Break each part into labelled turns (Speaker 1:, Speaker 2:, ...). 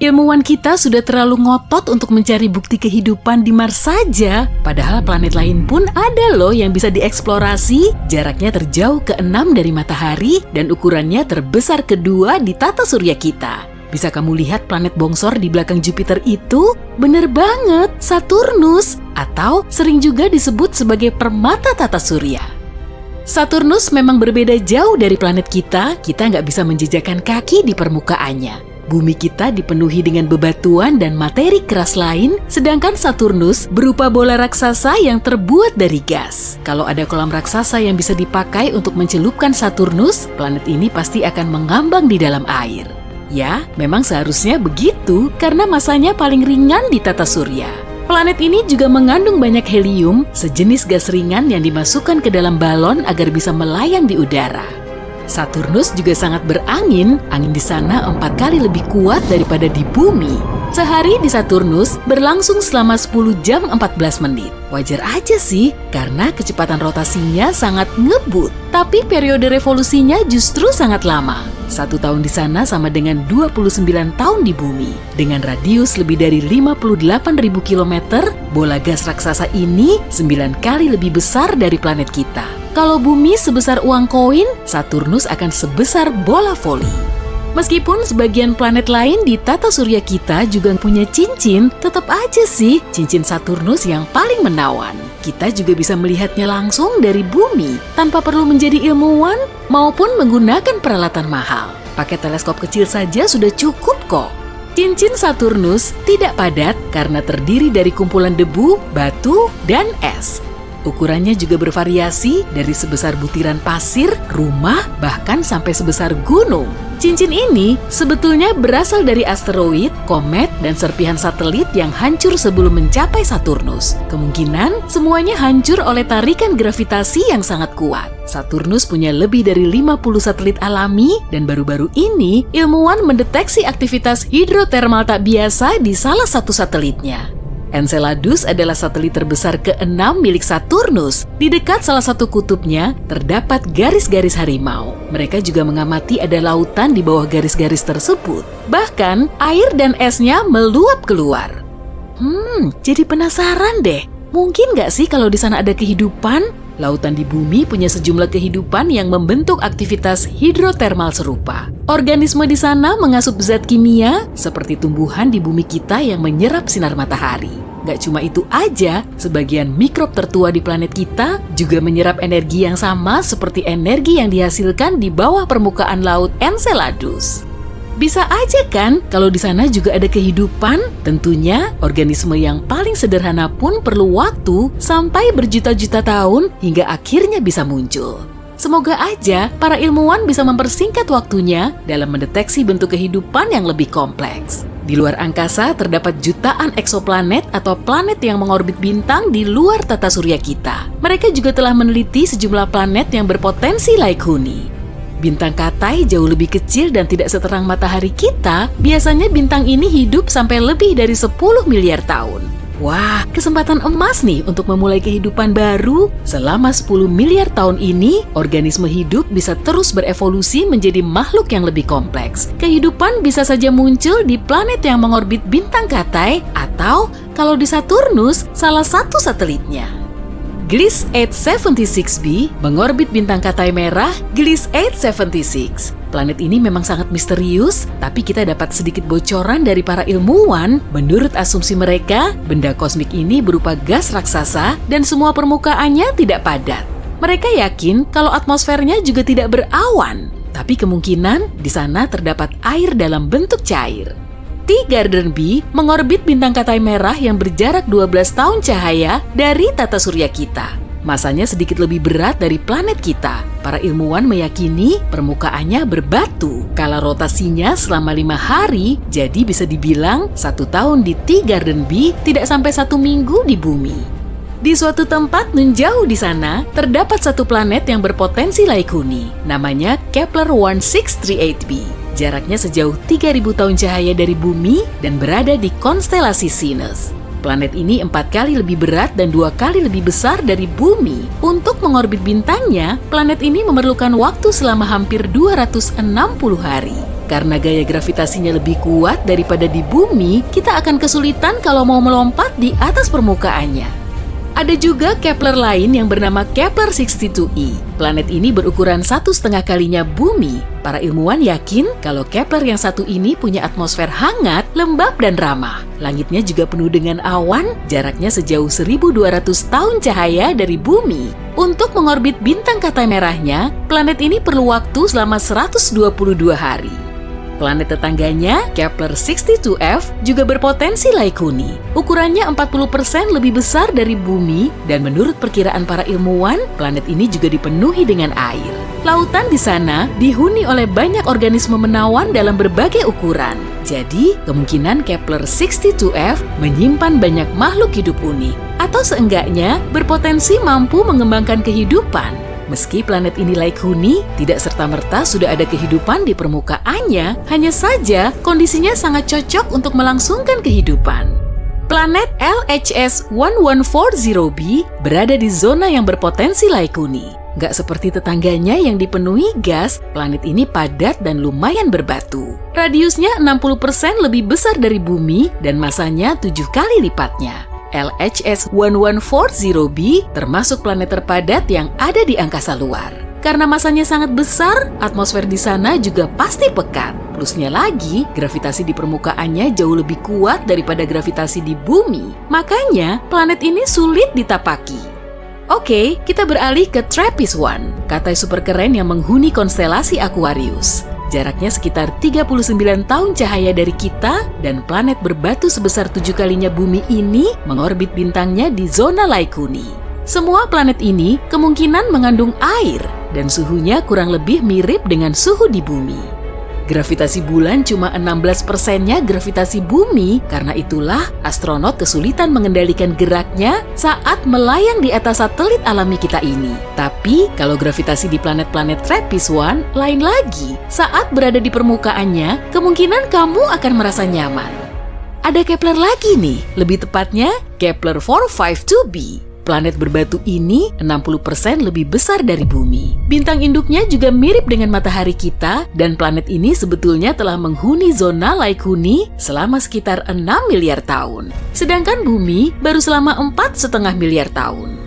Speaker 1: Ilmuwan kita sudah terlalu ngotot untuk mencari bukti kehidupan di Mars saja, padahal planet lain pun ada loh yang bisa dieksplorasi. Jaraknya terjauh ke-6 dari matahari dan ukurannya terbesar kedua di tata surya kita. Bisa kamu lihat planet bongsor di belakang Jupiter itu? Bener banget, Saturnus, atau sering juga disebut sebagai permata tata surya. Saturnus memang berbeda jauh dari planet kita nggak bisa menjejakkan kaki di permukaannya. Bumi kita dipenuhi dengan bebatuan dan materi keras lain, sedangkan Saturnus berupa bola raksasa yang terbuat dari gas. Kalau ada kolam raksasa yang bisa dipakai untuk mencelupkan Saturnus, planet ini pasti akan mengambang di dalam air. Ya, memang seharusnya begitu karena masanya paling ringan di tata surya. Planet ini juga mengandung banyak helium, sejenis gas ringan yang dimasukkan ke dalam balon agar bisa melayang di udara. Saturnus juga sangat berangin, angin di sana 4 kali lebih kuat daripada di bumi. Sehari di Saturnus berlangsung selama 10 jam 14 menit. Wajar aja sih, karena kecepatan rotasinya sangat ngebut. Tapi periode revolusinya justru sangat lama. 1 tahun di sana sama dengan 29 tahun di bumi. Dengan radius lebih dari 58.000 km, bola gas raksasa ini 9 kali lebih besar dari planet kita. Kalau bumi sebesar uang koin, Saturnus akan sebesar bola voli. Meskipun sebagian planet lain di tata surya kita juga punya cincin, tetap aja sih cincin Saturnus yang paling menawan. Kita juga bisa melihatnya langsung dari bumi, tanpa perlu menjadi ilmuwan maupun menggunakan peralatan mahal. Pakai teleskop kecil saja sudah cukup kok. Cincin Saturnus tidak padat karena terdiri dari kumpulan debu, batu, dan es. Ukurannya juga bervariasi dari sebesar butiran pasir, rumah, bahkan sampai sebesar gunung. Cincin ini sebetulnya berasal dari asteroid, komet, dan serpihan satelit yang hancur sebelum mencapai Saturnus. Kemungkinan semuanya hancur oleh tarikan gravitasi yang sangat kuat. Saturnus punya lebih dari 50 satelit alami dan baru-baru ini ilmuwan mendeteksi aktivitas hidrotermal tak biasa di salah satu satelitnya. Enceladus adalah satelit terbesar ke-6 milik Saturnus. Di dekat salah satu kutubnya, terdapat garis-garis harimau. Mereka juga mengamati ada lautan di bawah garis-garis tersebut. Bahkan, air dan esnya meluap keluar. Jadi penasaran deh. Mungkin nggak sih kalau di sana ada kehidupan? Lautan di bumi punya sejumlah kehidupan yang membentuk aktivitas hidrotermal serupa. Organisme di sana mengasup zat kimia seperti tumbuhan di bumi kita yang menyerap sinar matahari. Gak cuma itu aja, sebagian mikrob tertua di planet kita juga menyerap energi yang sama seperti energi yang dihasilkan di bawah permukaan laut Enceladus. Bisa aja kan kalau di sana juga ada kehidupan? Tentunya organisme yang paling sederhana pun perlu waktu sampai berjuta-juta tahun hingga akhirnya bisa muncul. Semoga aja para ilmuwan bisa mempersingkat waktunya dalam mendeteksi bentuk kehidupan yang lebih kompleks. Di luar angkasa terdapat jutaan eksoplanet atau planet yang mengorbit bintang di luar tata surya kita. Mereka juga telah meneliti sejumlah planet yang berpotensi laik huni. Bintang Katai jauh lebih kecil dan tidak seterang matahari kita. Biasanya bintang ini hidup sampai lebih dari 10 miliar tahun. Wah, kesempatan emas nih untuk memulai kehidupan baru. Selama 10 miliar tahun ini, organisme hidup bisa terus berevolusi menjadi makhluk yang lebih kompleks. Kehidupan bisa saja muncul di planet yang mengorbit bintang Katai atau kalau di Saturnus, salah satu satelitnya. Gliese 876b mengorbit bintang Katai merah Gliese 876. Planet ini memang sangat misterius, tapi kita dapat sedikit bocoran dari para ilmuwan. Menurut asumsi mereka, benda kosmik ini berupa gas raksasa dan semua permukaannya tidak padat. Mereka yakin kalau atmosfernya juga tidak berawan, tapi kemungkinan di sana terdapat air dalam bentuk cair. Teegarden B mengorbit bintang Katai merah yang berjarak 12 tahun cahaya dari tata surya kita. Masanya sedikit lebih berat dari planet kita. Para ilmuwan meyakini permukaannya berbatu. Kala rotasinya selama 5 hari, jadi bisa dibilang 1 tahun di Teegarden B tidak sampai 1 minggu di bumi. Di suatu tempat nun jauh di sana, terdapat satu planet yang berpotensi laik huni. Namanya Kepler 1638b. Jaraknya sejauh 3.000 tahun cahaya dari bumi dan berada di konstelasi Sinus. Planet ini 4 kali lebih berat dan 2 kali lebih besar dari bumi. Untuk mengorbit bintangnya, planet ini memerlukan waktu selama hampir 260 hari. Karena gaya gravitasinya lebih kuat daripada di bumi, kita akan kesulitan kalau mau melompat di atas permukaannya. Ada juga Kepler lain yang bernama Kepler 62e. Planet ini berukuran 1,5 kalinya bumi. Para ilmuwan yakin kalau Kepler yang satu ini punya atmosfer hangat, lembab, dan ramah. Langitnya juga penuh dengan awan, jaraknya sejauh 1.200 tahun cahaya dari bumi. Untuk mengorbit bintang Katai merahnya, planet ini perlu waktu selama 122 hari. Planet tetangganya, Kepler 62f, juga berpotensi Laikuni. Ukurannya 40% lebih besar dari bumi, dan menurut perkiraan para ilmuwan, planet ini juga dipenuhi dengan air. Lautan di sana dihuni oleh banyak organisme menawan dalam berbagai ukuran. Jadi, kemungkinan Kepler 62f menyimpan banyak makhluk hidup unik, atau seenggaknya berpotensi mampu mengembangkan kehidupan. Meski planet ini Laikuni, tidak serta-merta sudah ada kehidupan di permukaannya, hanya saja kondisinya sangat cocok untuk melangsungkan kehidupan. Planet LHS 1140b berada di zona yang berpotensi Laikuni. Gak seperti tetangganya yang dipenuhi gas, planet ini padat dan lumayan berbatu. Radiusnya 60% lebih besar dari bumi dan masanya 7 kali lipatnya. LHS 1140b termasuk planet terpadat yang ada di angkasa luar. Karena masanya sangat besar, atmosfer di sana juga pasti pekat. Plusnya lagi, gravitasi di permukaannya jauh lebih kuat daripada gravitasi di bumi. Makanya, planet ini sulit ditapaki. Oke, kita beralih ke TRAPPIST-1, Katai super keren yang menghuni konstelasi Aquarius. Jaraknya sekitar 39 tahun cahaya dari kita, dan planet berbatu sebesar 7 kalinya bumi ini mengorbit bintangnya di zona Laikuni. Semua planet ini kemungkinan mengandung air, dan suhunya kurang lebih mirip dengan suhu di bumi. Gravitasi bulan cuma 16%-nya gravitasi bumi, karena itulah astronot kesulitan mengendalikan geraknya saat melayang di atas satelit alami kita ini. Tapi, kalau gravitasi di planet-planet TRAPPIST-1 lain lagi, saat berada di permukaannya, kemungkinan kamu akan merasa nyaman. Ada Kepler lagi nih, lebih tepatnya Kepler 452b. Planet berbatu ini 60% lebih besar dari bumi. Bintang induknya juga mirip dengan matahari kita, dan planet ini sebetulnya telah menghuni zona Laikuni selama sekitar 6 miliar tahun. Sedangkan bumi baru selama 4,5 miliar tahun.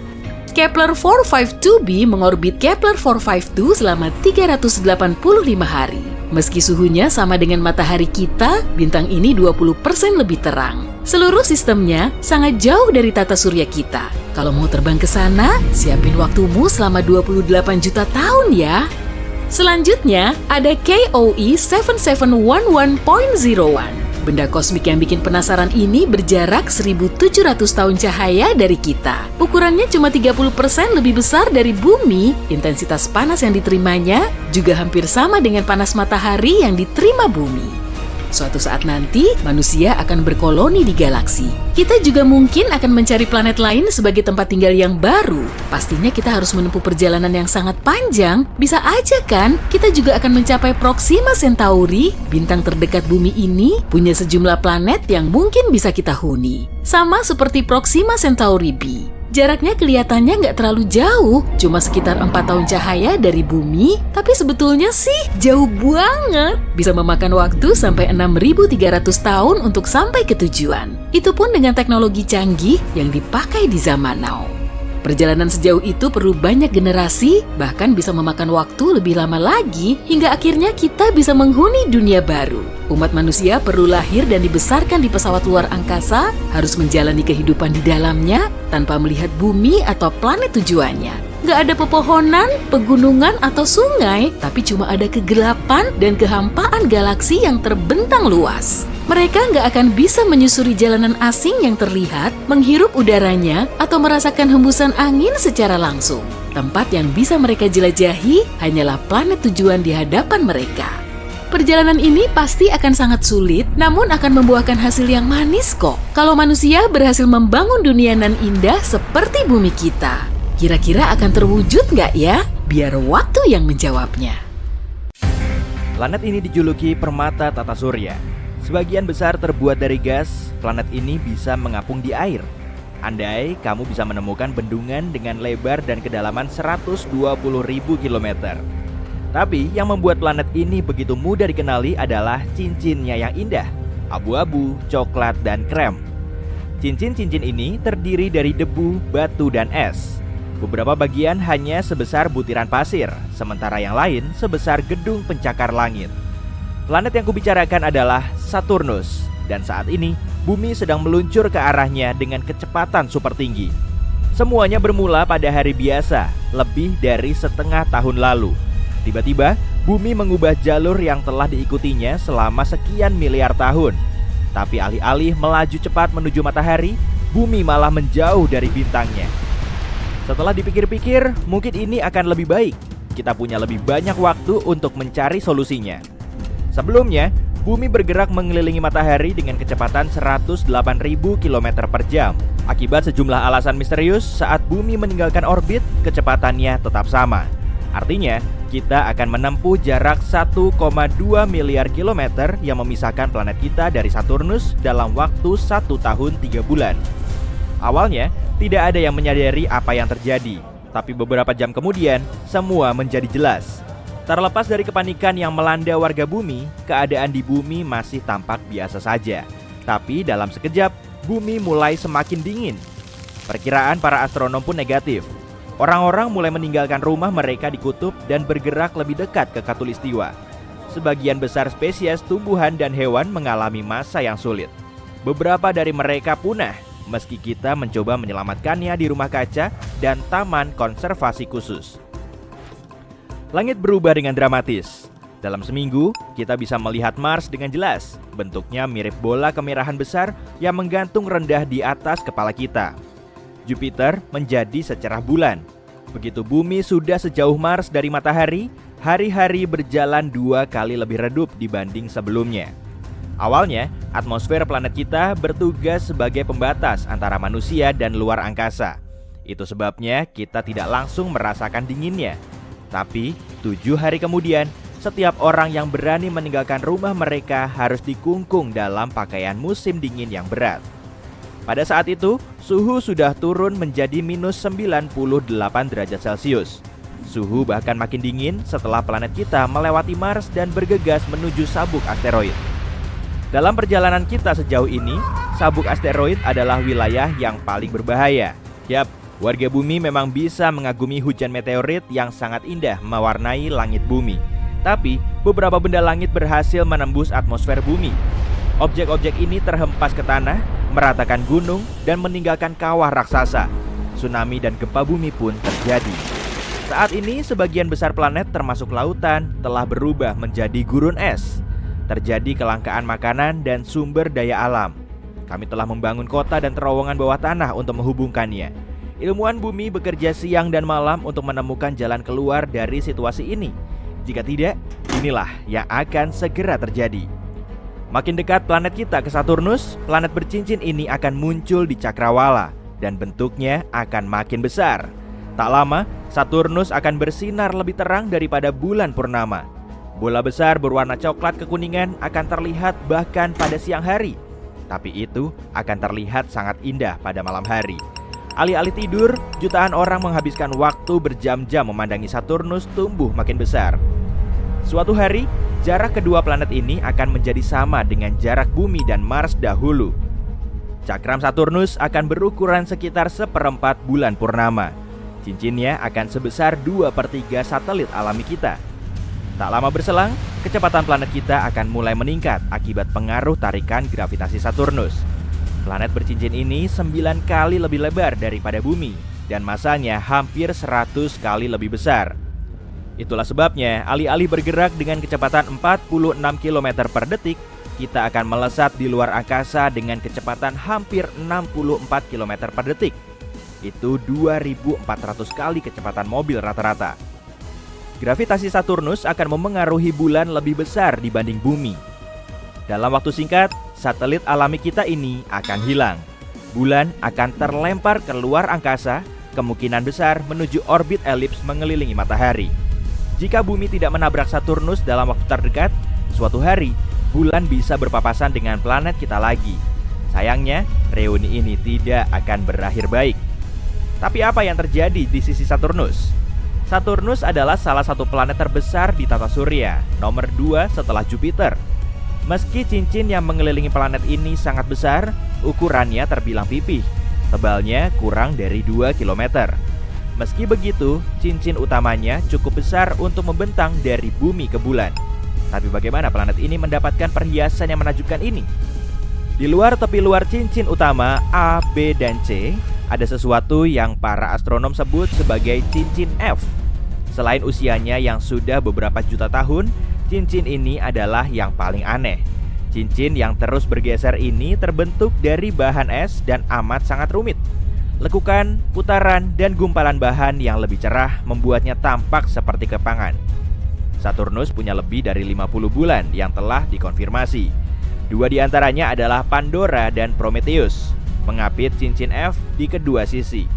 Speaker 1: Kepler 452b mengorbit Kepler 452 selama 385 hari. Meski suhunya sama dengan matahari kita, bintang ini 20% lebih terang. Seluruh sistemnya sangat jauh dari tata surya kita. Kalau mau terbang ke sana, siapin waktumu selama 28 juta tahun ya. Selanjutnya, ada KOE 7711.01. Benda kosmik yang bikin penasaran ini berjarak 1.700 tahun cahaya dari kita. Ukurannya cuma 30% lebih besar dari bumi. Intensitas panas yang diterimanya juga hampir sama dengan panas matahari yang diterima bumi. Suatu saat nanti, manusia akan berkoloni di galaksi. Kita juga mungkin akan mencari planet lain sebagai tempat tinggal yang baru. Pastinya kita harus menempuh perjalanan yang sangat panjang. Bisa aja kan, kita juga akan mencapai Proxima Centauri. Bintang terdekat bumi ini punya sejumlah planet yang mungkin bisa kita huni. Sama seperti Proxima Centauri b. Jaraknya kelihatannya nggak terlalu jauh, cuma sekitar 4 tahun cahaya dari bumi, tapi sebetulnya sih jauh banget. Bisa memakan waktu sampai 6.300 tahun untuk sampai ke tujuan. Itu pun dengan teknologi canggih yang dipakai di zaman now. Perjalanan sejauh itu perlu banyak generasi, bahkan bisa memakan waktu lebih lama lagi, hingga akhirnya kita bisa menghuni dunia baru. Umat manusia perlu lahir dan dibesarkan di pesawat luar angkasa, harus menjalani kehidupan di dalamnya, tanpa melihat bumi atau planet tujuannya. Gak ada pepohonan, pegunungan, atau sungai, tapi cuma ada kegelapan dan kehampaan galaksi yang terbentang luas. Mereka nggak akan bisa menyusuri jalanan asing yang terlihat, menghirup udaranya, atau merasakan hembusan angin secara langsung. Tempat yang bisa mereka jelajahi hanyalah planet tujuan di hadapan mereka. Perjalanan ini pasti akan sangat sulit, namun akan membuahkan hasil yang manis kok. Kalau manusia berhasil membangun dunia nan indah seperti bumi kita. Kira-kira akan terwujud nggak ya? Biar waktu yang menjawabnya.
Speaker 2: Planet ini dijuluki permata tata surya. Sebagian besar terbuat dari gas, planet ini bisa mengapung di air. Andai kamu bisa menemukan bendungan dengan lebar dan kedalaman 120.000 km. Tapi yang membuat planet ini begitu mudah dikenali adalah cincinnya yang indah, abu-abu, coklat, dan krem. Cincin-cincin ini terdiri dari debu, batu, dan es. Beberapa bagian hanya sebesar butiran pasir, sementara yang lain sebesar gedung pencakar langit. Planet yang kubicarakan adalah Saturnus, dan saat ini bumi sedang meluncur ke arahnya dengan kecepatan super tinggi. Semuanya bermula pada hari biasa, lebih dari setengah tahun lalu. Tiba-tiba, bumi mengubah jalur yang telah diikutinya selama sekian miliar tahun. Tapi alih-alih melaju cepat menuju matahari, bumi malah menjauh dari bintangnya. Setelah dipikir-pikir, mungkin ini akan lebih baik. Kita punya lebih banyak waktu untuk mencari solusinya. Sebelumnya, bumi bergerak mengelilingi matahari dengan kecepatan 108.000 km per jam. Akibat sejumlah alasan misterius, saat bumi meninggalkan orbit, kecepatannya tetap sama. Artinya, kita akan menempuh jarak 1,2 miliar kilometer yang memisahkan planet kita dari Saturnus dalam waktu 1 tahun 3 bulan. Awalnya, tidak ada yang menyadari apa yang terjadi, tapi beberapa jam kemudian, semua menjadi jelas. Terlepas dari kepanikan yang melanda warga bumi, keadaan di bumi masih tampak biasa saja. Tapi dalam sekejap, bumi mulai semakin dingin. Perkiraan para astronom pun negatif. Orang-orang mulai meninggalkan rumah mereka di kutub dan bergerak lebih dekat ke khatulistiwa. Sebagian besar spesies tumbuhan dan hewan mengalami masa yang sulit. Beberapa dari mereka punah, meski kita mencoba menyelamatkannya di rumah kaca dan taman konservasi khusus. Langit berubah dengan dramatis. Dalam seminggu, kita bisa melihat Mars dengan jelas. Bentuknya mirip bola kemerahan besar yang menggantung rendah di atas kepala kita. Jupiter menjadi secerah bulan. Begitu bumi sudah sejauh Mars dari matahari, hari-hari berjalan 2 kali lebih redup dibanding sebelumnya. Awalnya, atmosfer planet kita bertugas sebagai pembatas antara manusia dan luar angkasa. Itu sebabnya kita tidak langsung merasakan dinginnya. Tapi, 7 hari kemudian, setiap orang yang berani meninggalkan rumah mereka harus dikungkung dalam pakaian musim dingin yang berat. Pada saat itu, suhu sudah turun menjadi minus 98 derajat Celcius. Suhu bahkan makin dingin setelah planet kita melewati Mars dan bergegas menuju sabuk asteroid. Dalam perjalanan kita sejauh ini, sabuk asteroid adalah wilayah yang paling berbahaya. Yap, warga bumi memang bisa mengagumi hujan meteorit yang sangat indah mewarnai langit bumi. Tapi, beberapa benda langit berhasil menembus atmosfer bumi. Objek-objek ini terhempas ke tanah, meratakan gunung, dan meninggalkan kawah raksasa. Tsunami dan gempa bumi pun terjadi. Saat ini, sebagian besar planet termasuk lautan telah berubah menjadi gurun es. Terjadi kelangkaan makanan dan sumber daya alam. Kami telah membangun kota dan terowongan bawah tanah untuk menghubungkannya. Ilmuwan bumi bekerja siang dan malam untuk menemukan jalan keluar dari situasi ini. Jika tidak, inilah yang akan segera terjadi. Makin dekat planet kita ke Saturnus, planet bercincin ini akan muncul di cakrawala dan bentuknya akan makin besar. Tak lama, Saturnus akan bersinar lebih terang daripada bulan purnama. Bola besar berwarna coklat kekuningan akan terlihat bahkan pada siang hari. Tapi itu akan terlihat sangat indah pada malam hari. Alih-alih tidur, jutaan orang menghabiskan waktu berjam-jam memandangi Saturnus tumbuh makin besar. Suatu hari, jarak kedua planet ini akan menjadi sama dengan jarak bumi dan Mars dahulu. Cakram Saturnus akan berukuran sekitar 1/4 bulan purnama. Cincinnya akan sebesar 2/3 satelit alami kita. Tak lama berselang, kecepatan planet kita akan mulai meningkat akibat pengaruh tarikan gravitasi Saturnus. Planet bercincin ini 9 kali lebih lebar daripada bumi dan masanya hampir 100 kali lebih besar. Itulah sebabnya, alih-alih bergerak dengan kecepatan 46 km per detik, kita akan melesat di luar angkasa dengan kecepatan hampir 64 km per detik. Itu 2.400 kali kecepatan mobil rata-rata. Gravitasi Saturnus akan memengaruhi bulan lebih besar dibanding bumi. Dalam waktu singkat, satelit alami kita ini akan hilang. Bulan akan terlempar ke luar angkasa, kemungkinan besar menuju orbit elips mengelilingi matahari. Jika bumi tidak menabrak Saturnus dalam waktu terdekat, suatu hari bulan bisa berpapasan dengan planet kita lagi. Sayangnya, reuni ini tidak akan berakhir baik. Tapi apa yang terjadi di sisi Saturnus? Saturnus adalah salah satu planet terbesar di tata surya, nomor 2 setelah Jupiter. Meski cincin yang mengelilingi planet ini sangat besar, ukurannya terbilang pipih. Tebalnya kurang dari 2 km. Meski begitu, cincin utamanya cukup besar untuk membentang dari bumi ke bulan. Tapi bagaimana planet ini mendapatkan perhiasan yang menakjubkan ini? Di luar tepi luar cincin utama A, B, dan C, ada sesuatu yang para astronom sebut sebagai cincin F. Selain usianya yang sudah beberapa juta tahun, cincin ini adalah yang paling aneh. Cincin yang terus bergeser ini terbentuk dari bahan es dan amat sangat rumit. Lekukan, putaran, dan gumpalan bahan yang lebih cerah membuatnya tampak seperti kepangan. Saturnus punya lebih dari 50 bulan yang telah dikonfirmasi. 2 di antaranya adalah Pandora dan Prometheus, mengapit cincin F di kedua sisi.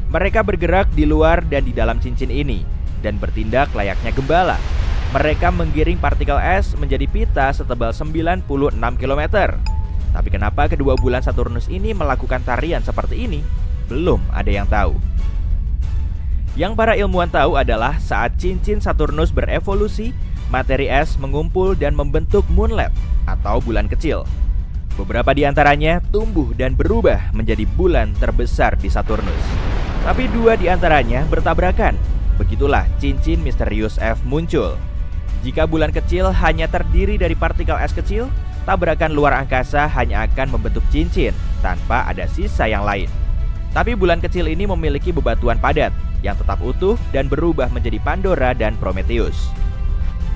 Speaker 2: Mereka bergerak di luar dan di dalam cincin ini dan bertindak layaknya gembala. Mereka menggiring partikel es menjadi pita setebal 96 km. Tapi kenapa kedua bulan Saturnus ini melakukan tarian seperti ini? Belum ada yang tahu. Yang para ilmuwan tahu adalah saat cincin Saturnus berevolusi, materi es mengumpul dan membentuk moonlet atau bulan kecil. Beberapa di antaranya tumbuh dan berubah menjadi bulan terbesar di Saturnus. Tapi 2 di antaranya bertabrakan. Begitulah cincin misterius F muncul. Jika bulan kecil hanya terdiri dari partikel es kecil, tabrakan luar angkasa hanya akan membentuk cincin tanpa ada sisa yang lain. Tapi bulan kecil ini memiliki bebatuan padat yang tetap utuh dan berubah menjadi Pandora dan Prometheus.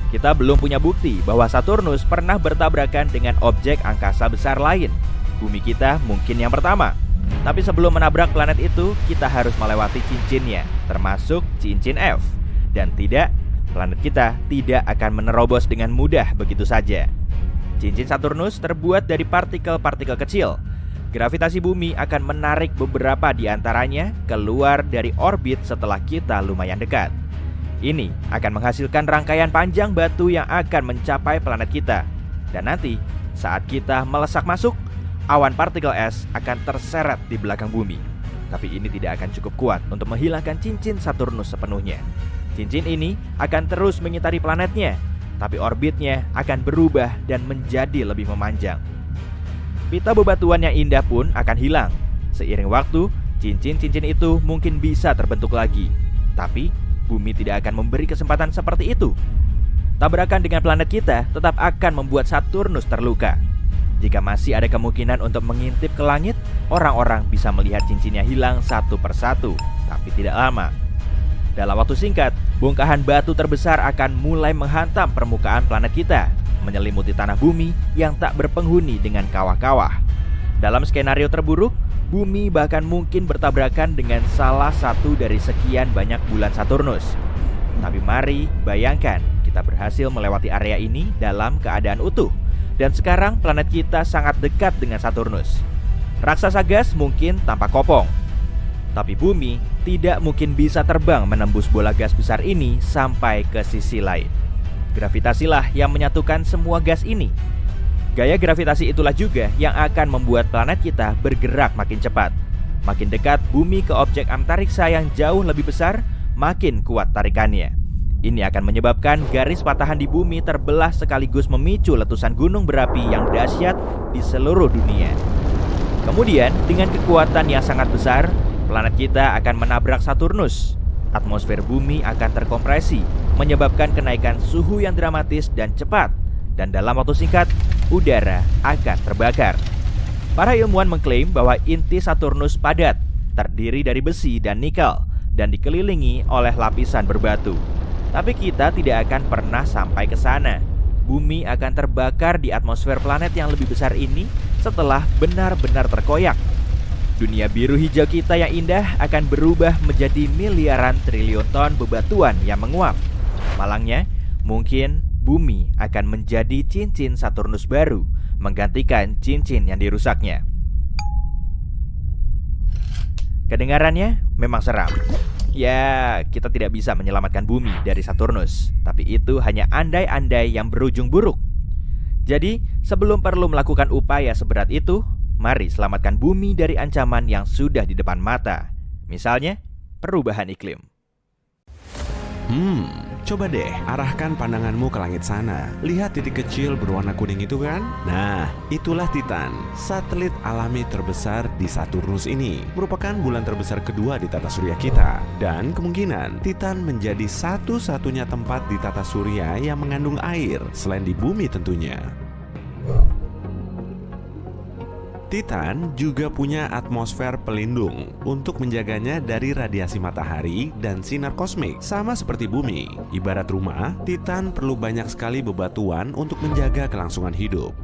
Speaker 2: Kita belum punya bukti bahwa Saturnus pernah bertabrakan dengan objek angkasa besar lain. Bumi kita mungkin yang pertama. Tapi sebelum menabrak planet itu, kita harus melewati cincinnya, termasuk cincin F. Dan tidak, planet kita tidak akan menerobos dengan mudah begitu saja. Cincin Saturnus terbuat dari partikel-partikel kecil. Gravitasi bumi akan menarik beberapa di antaranya keluar dari orbit setelah kita lumayan dekat. Ini akan menghasilkan rangkaian panjang batu yang akan mencapai planet kita. Dan nanti, saat kita melesak masuk, awan partikel es akan terseret di belakang bumi. Tapi ini tidak akan cukup kuat untuk menghilangkan cincin Saturnus sepenuhnya. Cincin ini akan terus mengitari planetnya, tapi orbitnya akan berubah dan menjadi lebih memanjang. Pita bebatuan yang indah pun akan hilang. Seiring waktu, cincin-cincin itu mungkin bisa terbentuk lagi. Tapi, bumi tidak akan memberi kesempatan seperti itu. Tabrakan dengan planet kita tetap akan membuat Saturnus terluka. Jika masih ada kemungkinan untuk mengintip ke langit, orang-orang bisa melihat cincinnya hilang satu persatu, tapi tidak lama. Dalam waktu singkat, bongkahan batu terbesar akan mulai menghantam permukaan planet kita, menyelimuti tanah bumi yang tak berpenghuni dengan kawah-kawah. Dalam skenario terburuk, bumi bahkan mungkin bertabrakan dengan salah satu dari sekian banyak bulan Saturnus. Tapi mari bayangkan, kita berhasil melewati area ini dalam keadaan utuh. Dan sekarang planet kita sangat dekat dengan Saturnus. Raksasa gas mungkin tampak kopong, tapi bumi tidak mungkin bisa terbang menembus bola gas besar ini sampai ke sisi lain. Gravitasilah yang menyatukan semua gas ini. Gaya gravitasi itulah juga yang akan membuat planet kita bergerak makin cepat. Makin dekat bumi ke objek antariksa yang jauh lebih besar, makin kuat tarikannya. Ini akan menyebabkan garis patahan di bumi terbelah sekaligus memicu letusan gunung berapi yang dahsyat di seluruh dunia. Kemudian, dengan kekuatan yang sangat besar, planet kita akan menabrak Saturnus. Atmosfer bumi akan terkompresi, menyebabkan kenaikan suhu yang dramatis dan cepat. Dan dalam waktu singkat, udara akan terbakar. Para ilmuwan mengklaim bahwa inti Saturnus padat, terdiri dari besi dan nikel, dan dikelilingi oleh lapisan berbatu. Tapi kita tidak akan pernah sampai ke sana. Bumi akan terbakar di atmosfer planet yang lebih besar ini setelah benar-benar terkoyak. Dunia biru hijau kita yang indah akan berubah menjadi miliaran triliun ton bebatuan yang menguap. Malangnya, mungkin bumi akan menjadi cincin Saturnus baru, menggantikan cincin yang dirusaknya. Kedengarannya memang seram. Ya, kita tidak bisa menyelamatkan bumi dari Saturnus, tapi itu hanya andai-andai yang berujung buruk. Jadi, sebelum perlu melakukan upaya seberat itu, mari selamatkan bumi dari ancaman yang sudah di depan mata. Misalnya, perubahan iklim.
Speaker 3: Coba deh arahkan pandanganmu ke langit sana. Lihat titik kecil berwarna kuning itu kan? Nah, itulah Titan, satelit alami terbesar di Saturnus ini. Merupakan bulan terbesar kedua di tata surya kita. Dan kemungkinan Titan menjadi satu-satunya tempat di tata surya yang mengandung air, selain di bumi tentunya. Titan juga punya atmosfer pelindung untuk menjaganya dari radiasi matahari dan sinar kosmik, sama seperti bumi. Ibarat rumah, Titan perlu banyak sekali bebatuan untuk menjaga kelangsungan hidup.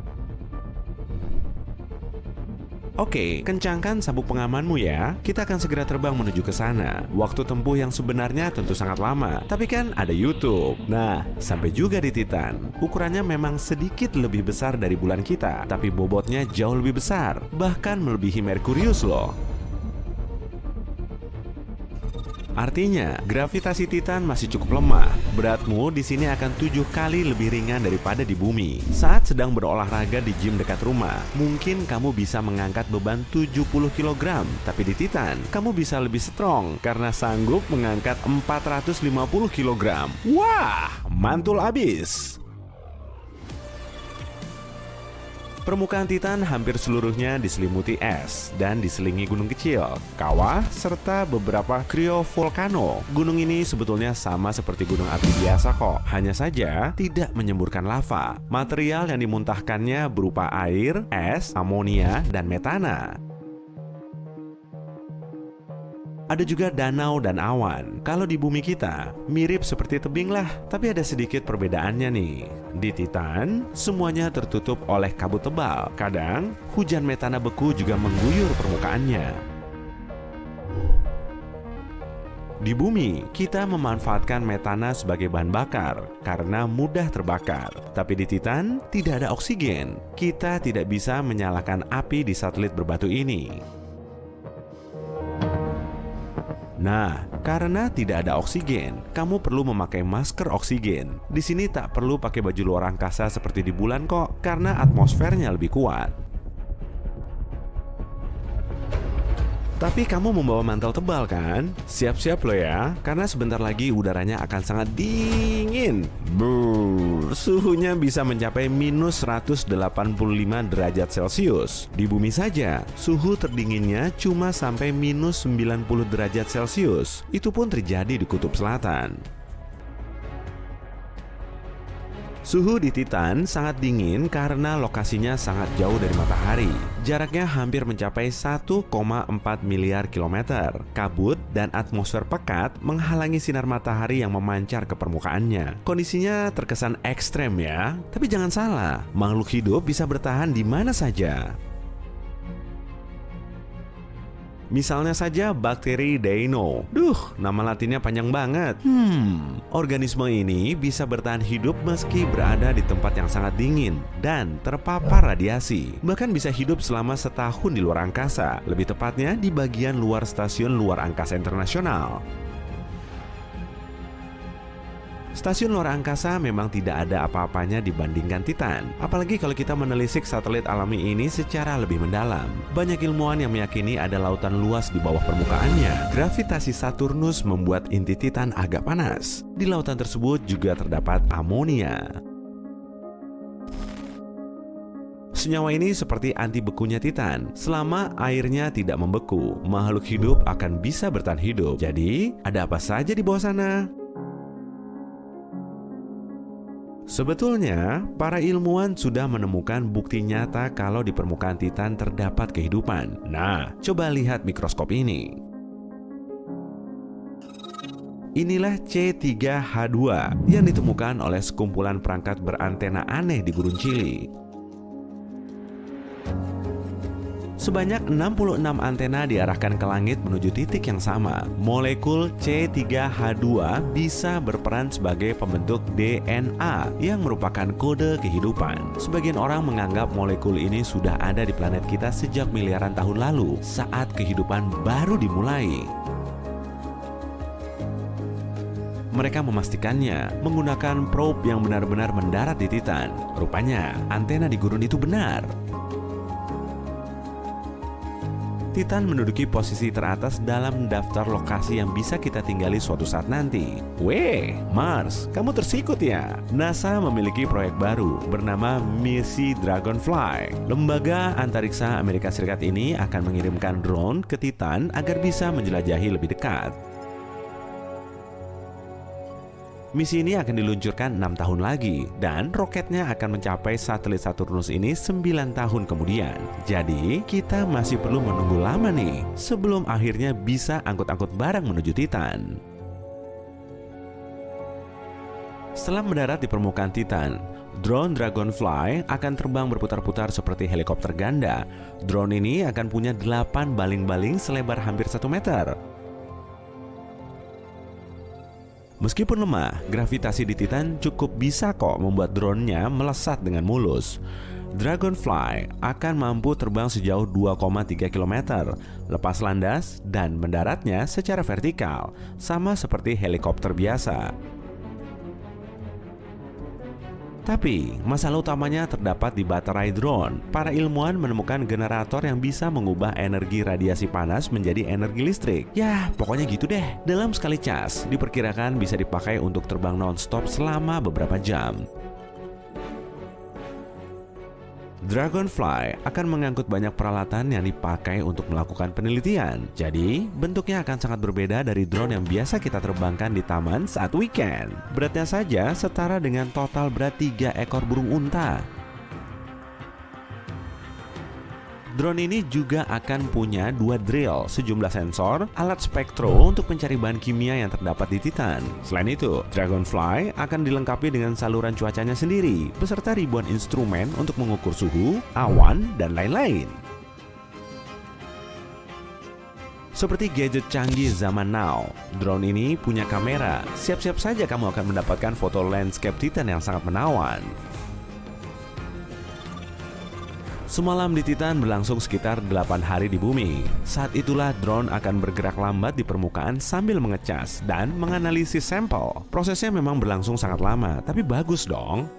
Speaker 3: Oke, kencangkan sabuk pengamanmu ya. Kita akan segera terbang menuju ke sana. Waktu tempuh yang sebenarnya tentu sangat lama, tapi kan ada YouTube. Nah, sampai juga di Titan. Ukurannya memang sedikit lebih besar dari bulan kita, tapi bobotnya jauh lebih besar, bahkan melebihi Merkurius loh. Artinya, gravitasi Titan masih cukup lemah. Beratmu di sini akan 7 kali lebih ringan daripada di bumi. Saat sedang berolahraga di gym dekat rumah, mungkin kamu bisa mengangkat beban 70 kg. Tapi di Titan, kamu bisa lebih strong karena sanggup mengangkat 450 kg. Wah, mantul abis! Permukaan Titan hampir seluruhnya diselimuti es dan diselingi gunung kecil, kawah, serta beberapa kriovolcano. Gunung ini sebetulnya sama seperti gunung api biasa kok, hanya saja tidak menyemburkan lava. Material yang dimuntahkannya berupa air, es, amonia, dan metana. Ada juga danau dan awan. Kalau di bumi kita, mirip seperti tebing lah, tapi ada sedikit perbedaannya nih. Di Titan, semuanya tertutup oleh kabut tebal. Kadang, hujan metana beku juga mengguyur permukaannya. Di bumi, kita memanfaatkan metana sebagai bahan bakar karena mudah terbakar. Tapi di Titan, tidak ada oksigen. Kita tidak bisa menyalakan api di satelit berbatu ini. Nah, karena tidak ada oksigen, kamu perlu memakai masker oksigen. Di sini tak perlu pakai baju luar angkasa seperti di bulan kok, karena atmosfernya lebih kuat. Tapi kamu membawa mantel tebal kan? Siap-siap lo ya, karena sebentar lagi udaranya akan sangat dingin. Suhunya bisa mencapai minus 185 derajat Celcius. Di bumi saja, suhu terdinginnya cuma sampai minus 90 derajat Celcius. Itu pun terjadi di kutub selatan. Suhu di Titan sangat dingin karena lokasinya sangat jauh dari matahari. Jaraknya hampir mencapai 1,4 miliar kilometer. Kabut dan atmosfer pekat menghalangi sinar matahari yang memancar ke permukaannya. Kondisinya terkesan ekstrem ya. Tapi jangan salah, makhluk hidup bisa bertahan di mana saja. Misalnya saja bakteri Deino. Nama latinnya panjang banget. Organisme ini bisa bertahan hidup meski berada di tempat yang sangat dingin dan terpapar radiasi. Bahkan bisa hidup selama setahun di luar angkasa. Lebih tepatnya di bagian luar Stasiun Luar Angkasa Internasional. Stasiun luar angkasa memang tidak ada apa-apanya dibandingkan Titan. Apalagi kalau kita menelisik satelit alami ini secara lebih mendalam. Banyak ilmuwan yang meyakini ada lautan luas di bawah permukaannya. Gravitasi Saturnus membuat inti Titan agak panas. Di lautan tersebut juga terdapat amonia. Senyawa ini seperti anti bekunya Titan. Selama airnya tidak membeku, makhluk hidup akan bisa bertahan hidup. Jadi, ada apa saja di bawah sana? Sebetulnya, para ilmuwan sudah menemukan bukti nyata kalau di permukaan Titan terdapat kehidupan. Nah, coba lihat mikroskop ini. Inilah C3H2 yang ditemukan oleh sekumpulan perangkat berantena aneh di Gurun Chili. Sebanyak 66 antena diarahkan ke langit menuju titik yang sama. Molekul C3H2 bisa berperan sebagai pembentuk DNA yang merupakan kode kehidupan. Sebagian orang menganggap molekul ini sudah ada di planet kita sejak miliaran tahun lalu, saat kehidupan baru dimulai. Mereka memastikannya menggunakan probe yang benar-benar mendarat di Titan. Rupanya, antena di gurun itu benar. Titan menduduki posisi teratas dalam daftar lokasi yang bisa kita tinggali suatu saat nanti. Weh, Mars, kamu tersikut ya? NASA memiliki proyek baru bernama Misi Dragonfly. Lembaga antariksa Amerika Serikat ini akan mengirimkan drone ke Titan agar bisa menjelajahi lebih dekat. Misi ini akan diluncurkan 6 tahun lagi dan roketnya akan mencapai satelit Saturnus ini 9 tahun kemudian. Jadi kita masih perlu menunggu lama nih sebelum akhirnya bisa angkut-angkut barang menuju Titan. Setelah mendarat di permukaan Titan, drone Dragonfly akan terbang berputar-putar seperti helikopter ganda. Drone ini akan punya 8 baling-baling selebar hampir 1 meter. Meskipun lemah, gravitasi di Titan cukup bisa kok membuat drone-nya melesat dengan mulus. Dragonfly akan mampu terbang sejauh 2,3 km, lepas landas dan mendaratnya secara vertikal, sama seperti helikopter biasa. Tapi, masalah utamanya terdapat di baterai drone. Para ilmuwan menemukan generator yang bisa mengubah energi radiasi panas menjadi energi listrik. Ya, pokoknya gitu deh. Dalam sekali cas, diperkirakan bisa dipakai untuk terbang non-stop selama beberapa jam. Dragonfly akan mengangkut banyak peralatan yang dipakai untuk melakukan penelitian. Jadi, bentuknya akan sangat berbeda dari drone yang biasa kita terbangkan di taman saat weekend. Beratnya saja setara dengan total berat 3 ekor burung unta. Drone ini juga akan punya 2 drill, sejumlah sensor, alat spektro untuk mencari bahan kimia yang terdapat di Titan. Selain itu, Dragonfly akan dilengkapi dengan saluran cuacanya sendiri, beserta ribuan instrumen untuk mengukur suhu, awan, dan lain-lain. Seperti gadget canggih zaman now, drone ini punya kamera. Siap-siap saja kamu akan mendapatkan foto landscape Titan yang sangat menawan. Semalam di Titan berlangsung sekitar 8 hari di bumi. Saat itulah drone akan bergerak lambat di permukaan sambil mengecas dan menganalisis sampel. Prosesnya memang berlangsung sangat lama, tapi bagus dong.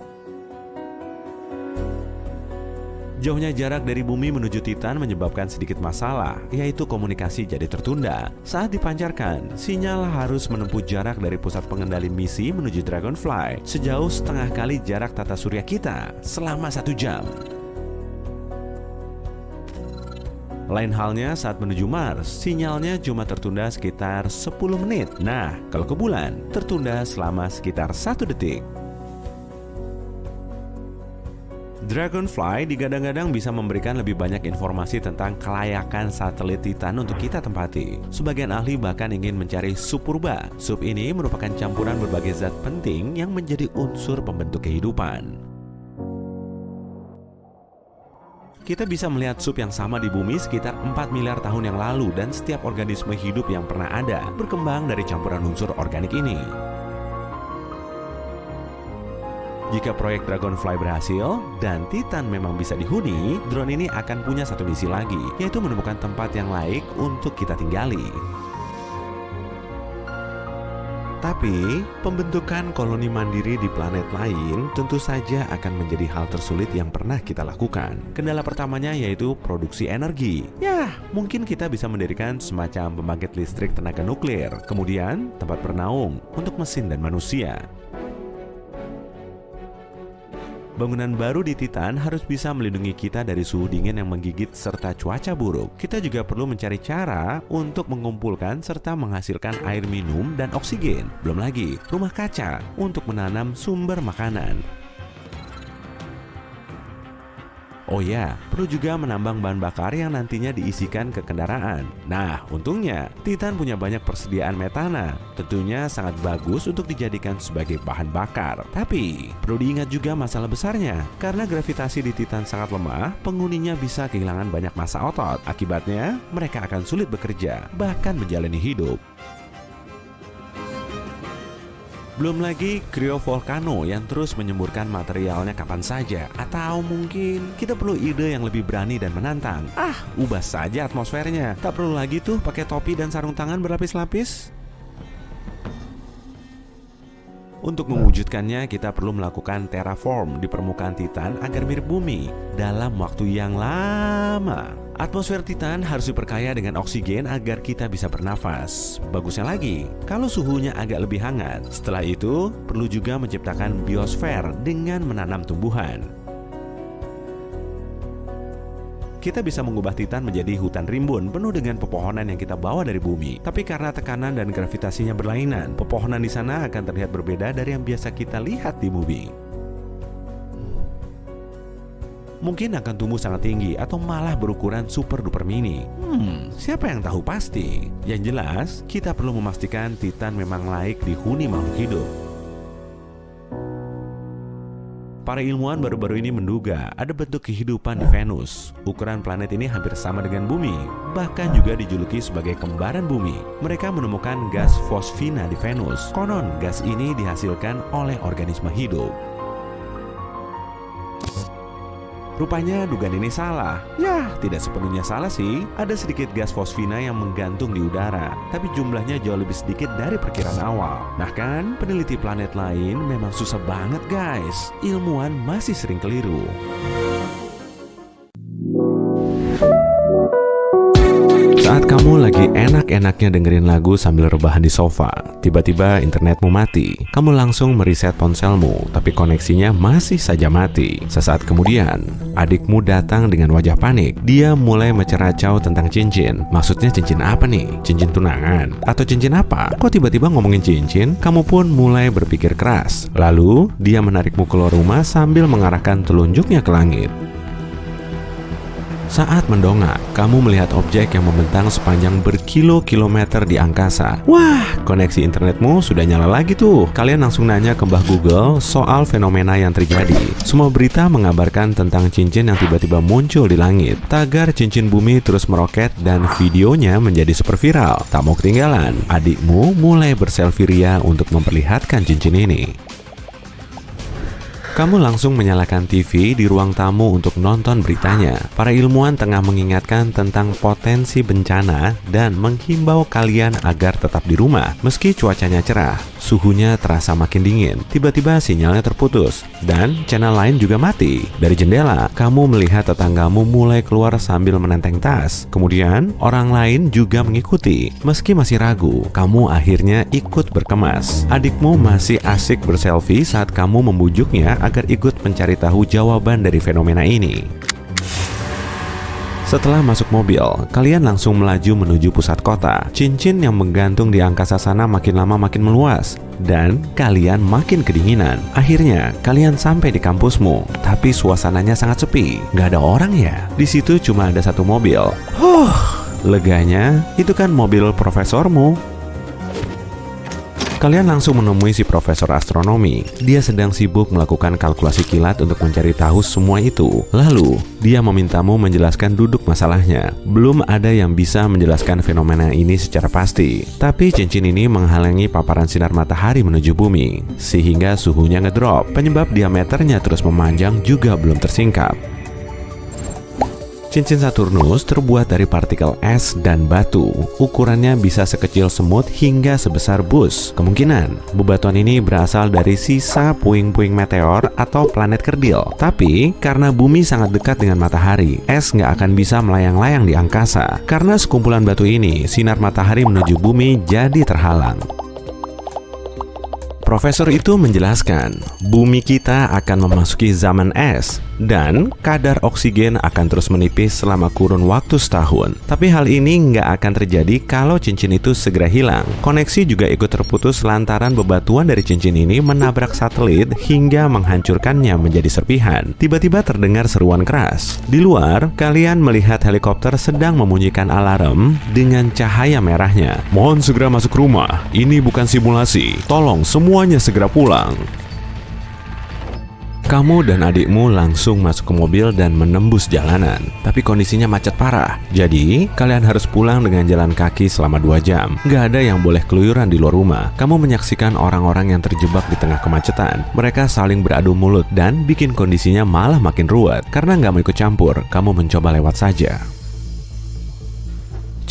Speaker 3: Jauhnya jarak dari bumi menuju Titan menyebabkan sedikit masalah, yaitu komunikasi jadi tertunda. Saat dipancarkan, sinyal harus menempuh jarak dari pusat pengendali misi menuju Dragonfly sejauh setengah kali jarak tata surya kita selama 1 jam. Lain halnya saat menuju Mars, sinyalnya cuma tertunda sekitar 10 menit. Nah, kalau ke bulan, tertunda selama sekitar 1 detik. Dragonfly digadang-gadang bisa memberikan lebih banyak informasi tentang kelayakan satelit Titan untuk kita tempati. Sebagian ahli bahkan ingin mencari sup purba. Sup ini merupakan campuran berbagai zat penting yang menjadi unsur pembentuk kehidupan. Kita bisa melihat sup yang sama di bumi sekitar 4 miliar tahun yang lalu dan setiap organisme hidup yang pernah ada berkembang dari campuran unsur organik ini. Jika proyek Dragonfly berhasil dan Titan memang bisa dihuni, drone ini akan punya satu misi lagi, yaitu menemukan tempat yang laik untuk kita tinggali. Tapi, pembentukan koloni mandiri di planet lain tentu saja akan menjadi hal tersulit yang pernah kita lakukan. Kendala pertamanya yaitu produksi energi. Ya, mungkin kita bisa mendirikan semacam pembangkit listrik tenaga nuklir, kemudian tempat bernaung untuk mesin dan manusia. Bangunan baru di Titan harus bisa melindungi kita dari suhu dingin yang menggigit serta cuaca buruk. Kita juga perlu mencari cara untuk mengumpulkan serta menghasilkan air minum dan oksigen. Belum lagi, rumah kaca untuk menanam sumber makanan. Oh ya, perlu juga menambang bahan bakar yang nantinya diisikan ke kendaraan. Nah, untungnya Titan punya banyak persediaan metana. Tentunya sangat bagus untuk dijadikan sebagai bahan bakar. Tapi, perlu diingat juga masalah besarnya. Karena gravitasi di Titan sangat lemah, penghuninya bisa kehilangan banyak massa otot. Akibatnya, mereka akan sulit bekerja, bahkan menjalani hidup. Belum lagi kriovolcano yang terus menyemburkan materialnya kapan saja. Atau mungkin kita perlu ide yang lebih berani dan menantang. Ubah saja atmosfernya. Tak perlu lagi tuh pakai topi dan sarung tangan berlapis-lapis. Untuk mewujudkannya, kita perlu melakukan terraform di permukaan Titan agar mirip bumi dalam waktu yang lama. Atmosfer Titan harus diperkaya dengan oksigen agar kita bisa bernafas. Bagusnya lagi, kalau suhunya agak lebih hangat. Setelah itu, perlu juga menciptakan biosfer dengan menanam tumbuhan. Kita bisa mengubah Titan menjadi hutan rimbun penuh dengan pepohonan yang kita bawa dari bumi. Tapi karena tekanan dan gravitasinya berlainan, pepohonan di sana akan terlihat berbeda dari yang biasa kita lihat di bumi. Mungkin akan tumbuh sangat tinggi atau malah berukuran super duper mini. Siapa yang tahu pasti? Yang jelas, kita perlu memastikan Titan memang layak dihuni makhluk hidup. Para ilmuwan baru-baru ini menduga ada bentuk kehidupan di Venus. Ukuran planet ini hampir sama dengan bumi, bahkan juga dijuluki sebagai kembaran bumi. Mereka menemukan gas fosfina di Venus. Konon, gas ini dihasilkan oleh organisme hidup. Rupanya dugaan ini salah. Ya, tidak sepenuhnya salah sih. Ada sedikit gas fosfina yang menggantung di udara, tapi jumlahnya jauh lebih sedikit dari perkiraan awal. Bahkan, peneliti planet lain memang susah banget guys. Ilmuwan masih sering keliru. Saat kamu lagi enak-enaknya dengerin lagu sambil rebahan di sofa, tiba-tiba internetmu mati. Kamu langsung mereset ponselmu, tapi koneksinya masih saja mati. Sesaat kemudian, adikmu datang dengan wajah panik. Dia mulai menceracau tentang cincin. Maksudnya cincin apa nih? Cincin tunangan? Atau cincin apa? Kok tiba-tiba ngomongin cincin? Kamu pun mulai berpikir keras. Lalu, dia menarikmu keluar rumah sambil mengarahkan telunjuknya ke langit. Saat mendongak, kamu melihat objek yang membentang sepanjang berkilo-kilometer di angkasa. Wah, koneksi internetmu sudah nyala lagi tuh. Kalian langsung nanya ke Mbah Google soal fenomena yang terjadi. Semua berita mengabarkan tentang cincin yang tiba-tiba muncul di langit. Tagar cincin bumi terus meroket dan videonya menjadi super viral. Tak mau ketinggalan, adikmu mulai berselfie ria untuk memperlihatkan cincin ini. Kamu langsung menyalakan TV di ruang tamu untuk nonton beritanya. Para ilmuwan tengah mengingatkan tentang potensi bencana dan menghimbau kalian agar tetap di rumah. Meski cuacanya cerah, suhunya terasa makin dingin. Tiba-tiba sinyalnya terputus dan channel lain juga mati. Dari jendela, kamu melihat tetanggamu mulai keluar sambil menenteng tas. Kemudian, orang lain juga mengikuti. Meski masih ragu, kamu akhirnya ikut berkemas. Adikmu masih asik berselfie saat kamu membujuknya agar ikut mencari tahu jawaban dari fenomena ini. Setelah masuk mobil, kalian langsung melaju menuju pusat kota. Cincin yang menggantung di angkasa sana makin lama makin meluas, dan kalian makin kedinginan. Akhirnya, kalian sampai di kampusmu, tapi suasananya sangat sepi. Gak ada orang ya? Di situ cuma ada satu mobil. Leganya, itu kan mobil profesormu. Kalian langsung menemui si profesor astronomi. Dia sedang sibuk melakukan kalkulasi kilat untuk mencari tahu semua itu. Lalu, dia memintamu menjelaskan duduk masalahnya. Belum ada yang bisa menjelaskan fenomena ini secara pasti. Tapi cincin ini menghalangi paparan sinar matahari menuju bumi, sehingga suhunya ngedrop. Penyebab diameternya terus memanjang juga belum tersingkap. Cincin Saturnus terbuat dari partikel es dan batu. Ukurannya bisa sekecil semut hingga sebesar bus. Kemungkinan bebatuan ini berasal dari sisa puing-puing meteor atau planet kerdil. Tapi karena bumi sangat dekat dengan matahari, es nggak akan bisa melayang-layang di angkasa. Karena sekumpulan batu ini, sinar matahari menuju bumi jadi terhalang. Profesor itu menjelaskan, bumi kita akan memasuki zaman es dan kadar oksigen akan terus menipis selama kurun waktu setahun. Tapi hal ini nggak akan terjadi kalau cincin itu segera hilang. Koneksi juga ikut terputus lantaran bebatuan dari cincin ini menabrak satelit hingga menghancurkannya menjadi serpihan. Tiba-tiba terdengar seruan keras. Di luar, kalian melihat helikopter sedang membunyikan alarm dengan cahaya merahnya. Mohon segera masuk rumah, ini bukan simulasi. Tolong semuanya segera pulang. Kamu dan adikmu langsung masuk ke mobil dan menembus jalanan. Tapi kondisinya macet parah. Jadi, kalian harus pulang dengan jalan kaki selama 2 jam. Gak ada yang boleh keluyuran di luar rumah. Kamu menyaksikan orang-orang yang terjebak di tengah kemacetan. Mereka saling beradu mulut dan bikin kondisinya malah makin ruwet. Karena gak mau ikut campur, kamu mencoba lewat saja.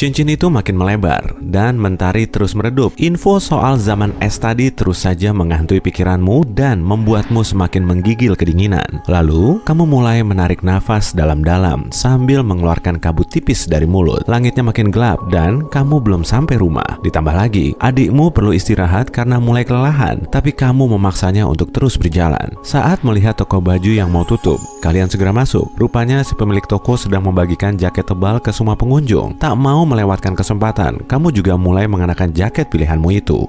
Speaker 3: Cincin itu makin melebar dan mentari terus meredup. Info soal zaman es tadi terus saja menghantui pikiranmu dan membuatmu semakin menggigil kedinginan. Lalu, kamu mulai menarik nafas dalam-dalam sambil mengeluarkan kabut tipis dari mulut. Langitnya makin gelap dan kamu belum sampai rumah. Ditambah lagi, adikmu perlu istirahat karena mulai kelelahan, tapi kamu memaksanya untuk terus berjalan. Saat melihat toko baju yang mau tutup, kalian segera masuk. Rupanya si pemilik toko sedang membagikan jaket tebal ke semua pengunjung. Tak mau melewatkan kesempatan, kamu juga mulai mengenakan jaket pilihanmu itu.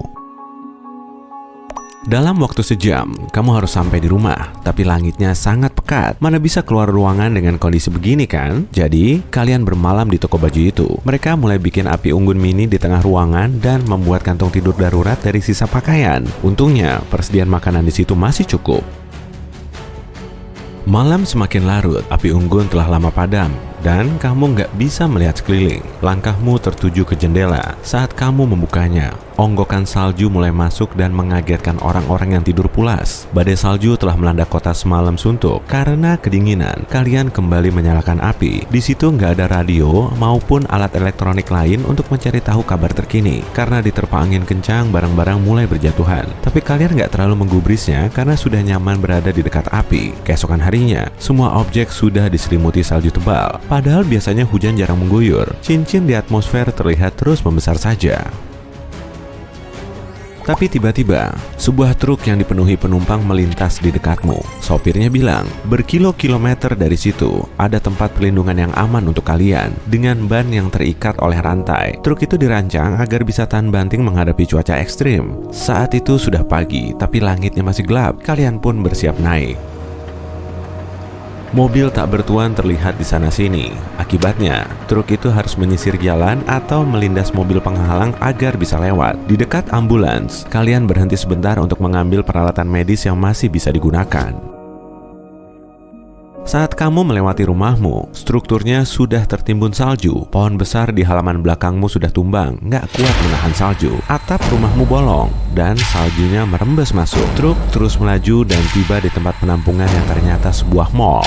Speaker 3: Dalam waktu sejam, kamu harus sampai di rumah, tapi langitnya sangat pekat. Mana bisa keluar ruangan dengan kondisi begini kan? Jadi, kalian bermalam di toko baju itu. Mereka mulai bikin api unggun mini di tengah ruangan dan membuat kantong tidur darurat dari sisa pakaian. Untungnya, persediaan makanan di situ masih cukup. Malam semakin larut, api unggun telah lama padam, dan kamu nggak bisa melihat sekeliling. Langkahmu tertuju ke jendela. Saat kamu membukanya, onggokan salju mulai masuk dan mengagetkan orang-orang yang tidur pulas. Badai salju telah melanda kota semalam suntuk. Karena kedinginan, kalian kembali menyalakan api. Di situ nggak ada radio maupun alat elektronik lain untuk mencari tahu kabar terkini. Karena diterpa angin kencang, barang-barang mulai berjatuhan. Tapi kalian nggak terlalu menggubrisnya karena sudah nyaman berada di dekat api. Keesokan harinya, semua objek sudah diselimuti salju tebal. Padahal biasanya hujan jarang mengguyur. Cincin di atmosfer terlihat terus membesar saja. Tapi tiba-tiba, sebuah truk yang dipenuhi penumpang melintas di dekatmu. Sopirnya bilang, berkilo-kilometer dari situ, ada tempat perlindungan yang aman untuk kalian, dengan ban yang terikat oleh rantai. Truk itu dirancang agar bisa tahan banting menghadapi cuaca ekstrim. Saat itu sudah pagi, tapi langitnya masih gelap. Kalian pun bersiap naik. Mobil tak bertuan terlihat di sana-sini. Akibatnya, truk itu harus menyisir jalan atau melindas mobil penghalang agar bisa lewat. Di dekat ambulans, kalian berhenti sebentar untuk mengambil peralatan medis yang masih bisa digunakan. Saat kamu melewati rumahmu, strukturnya sudah tertimbun salju. Pohon besar di halaman belakangmu sudah tumbang, nggak kuat menahan salju. Atap rumahmu bolong, dan saljunya merembes masuk. Truk terus melaju dan tiba di tempat penampungan yang ternyata sebuah mall.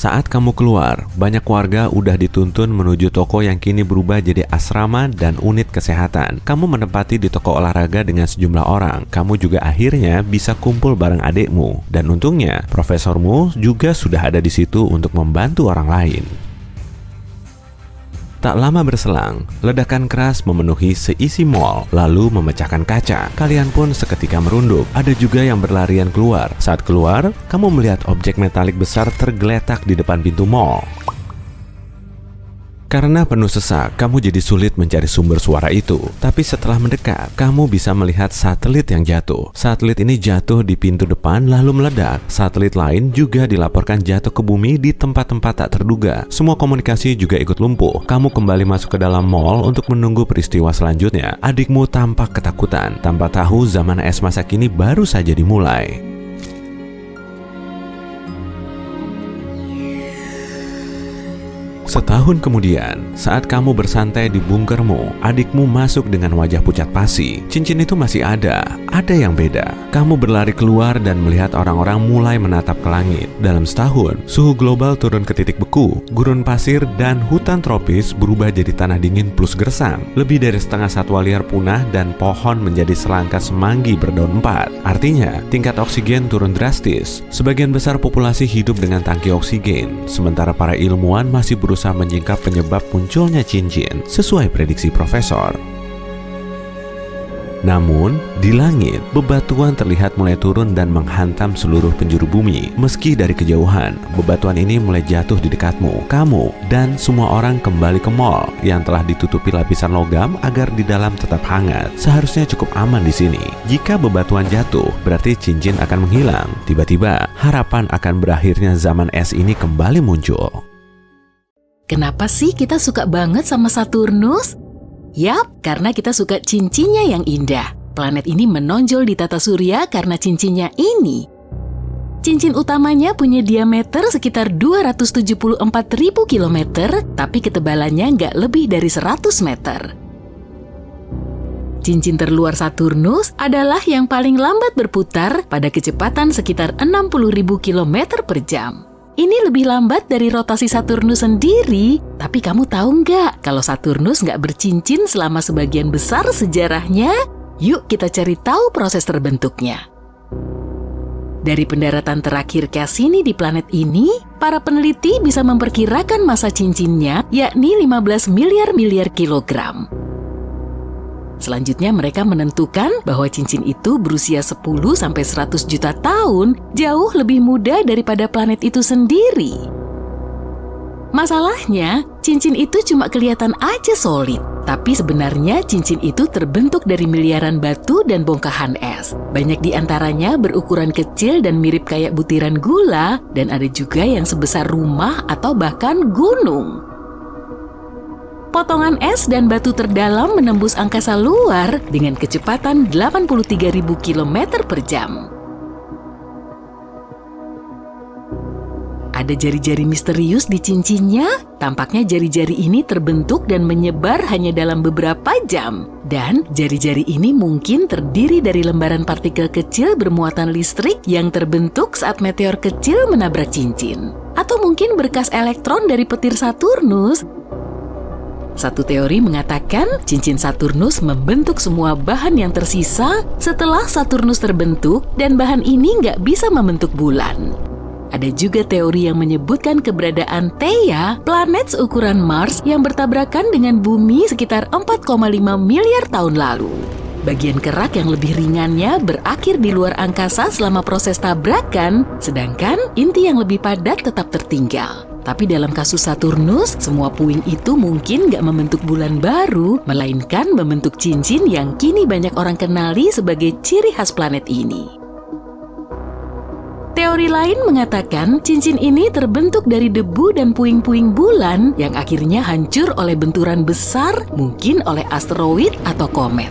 Speaker 3: Saat kamu keluar, banyak warga udah dituntun menuju toko yang kini berubah jadi asrama dan unit kesehatan. Kamu menempati di toko olahraga dengan sejumlah orang. Kamu juga akhirnya bisa kumpul bareng adikmu. Dan untungnya, profesormu juga sudah ada di situ untuk membantu orang lain. Tak lama berselang, ledakan keras memenuhi seisi mall, lalu memecahkan kaca. Kalian pun seketika merunduk. Ada juga yang berlarian keluar. Saat keluar, kamu melihat objek metalik besar tergeletak di depan pintu mall. Karena penuh sesak, kamu jadi sulit mencari sumber suara itu. Tapi setelah mendekat, kamu bisa melihat satelit yang jatuh. Satelit ini jatuh di pintu depan lalu meledak. Satelit lain juga dilaporkan jatuh ke bumi di tempat-tempat tak terduga. Semua komunikasi juga ikut lumpuh. Kamu kembali masuk ke dalam mall untuk menunggu peristiwa selanjutnya. Adikmu tampak ketakutan, tanpa tahu zaman es masa kini baru saja dimulai. Setahun kemudian, saat kamu bersantai di bunkermu, adikmu masuk dengan wajah pucat pasi. Cincin itu masih ada yang beda. Kamu berlari keluar dan melihat orang-orang mulai menatap ke langit. Dalam setahun, suhu global turun ke titik beku. Gurun pasir dan hutan tropis berubah jadi tanah dingin plus gersang. Lebih dari setengah satwa liar punah dan pohon menjadi selangkah semanggi berdaun empat. Artinya, tingkat oksigen turun drastis. Sebagian besar populasi hidup dengan tangki oksigen, sementara para ilmuwan masih berusaha menyingkap penyebab munculnya cincin sesuai prediksi profesor. Namun, di langit, bebatuan terlihat mulai turun dan menghantam seluruh penjuru bumi. Meski dari kejauhan, bebatuan ini mulai jatuh di dekatmu. Kamu dan semua orang kembali ke mall yang telah ditutupi lapisan logam agar di dalam tetap hangat. Seharusnya cukup aman di sini. Jika bebatuan jatuh, berarti cincin akan menghilang. Tiba-tiba, harapan akan berakhirnya zaman es ini kembali muncul.
Speaker 1: Kenapa sih kita suka banget sama Saturnus? Yap, karena kita suka cincinnya yang indah. Planet ini menonjol di tata surya karena cincinnya ini. Cincin utamanya punya diameter sekitar 274.000 km, tapi ketebalannya nggak lebih dari 100 meter. Cincin terluar Saturnus adalah yang paling lambat berputar pada kecepatan sekitar 60.000 km per jam. Ini lebih lambat dari rotasi Saturnus sendiri Tapi kamu tahu nggak kalau Saturnus nggak bercincin selama sebagian besar sejarahnya? Yuk kita cari tahu proses terbentuknya. Dari pendaratan terakhir Cassini di planet ini, para peneliti bisa memperkirakan masa cincinnya yakni 15 miliar kilogram. Selanjutnya mereka menentukan bahwa cincin itu berusia 10-100 juta tahun, jauh lebih muda daripada planet itu sendiri. Masalahnya, cincin itu cuma kelihatan aja solid, tapi sebenarnya cincin itu terbentuk dari miliaran batu dan bongkahan es. Banyak di antaranya berukuran kecil dan mirip kayak butiran gula, dan ada juga yang sebesar rumah atau bahkan gunung. Potongan es dan batu terdalam menembus angkasa luar dengan kecepatan 83.000 km per jam. Ada jari-jari misterius di cincinnya. Tampaknya jari-jari ini terbentuk dan menyebar hanya dalam beberapa jam. Dan jari-jari ini mungkin terdiri dari lembaran partikel kecil bermuatan listrik yang terbentuk saat meteor kecil menabrak cincin. Atau mungkin berkas elektron dari petir Saturnus. Satu teori mengatakan cincin Saturnus membentuk semua bahan yang tersisa setelah Saturnus terbentuk dan bahan ini nggak bisa membentuk bulan. Ada juga teori yang menyebutkan keberadaan Theia, planet seukuran Mars yang bertabrakan dengan bumi sekitar 4,5 miliar tahun lalu. Bagian kerak yang lebih ringannya berakhir di luar angkasa selama proses tabrakan, sedangkan inti yang lebih padat tetap tertinggal. Tapi dalam kasus Saturnus, semua puing itu mungkin nggak membentuk bulan baru, melainkan membentuk cincin yang kini banyak orang kenali sebagai ciri khas planet ini. Teori lain mengatakan cincin ini terbentuk dari debu dan puing-puing bulan yang akhirnya hancur oleh benturan besar, mungkin oleh asteroid atau komet.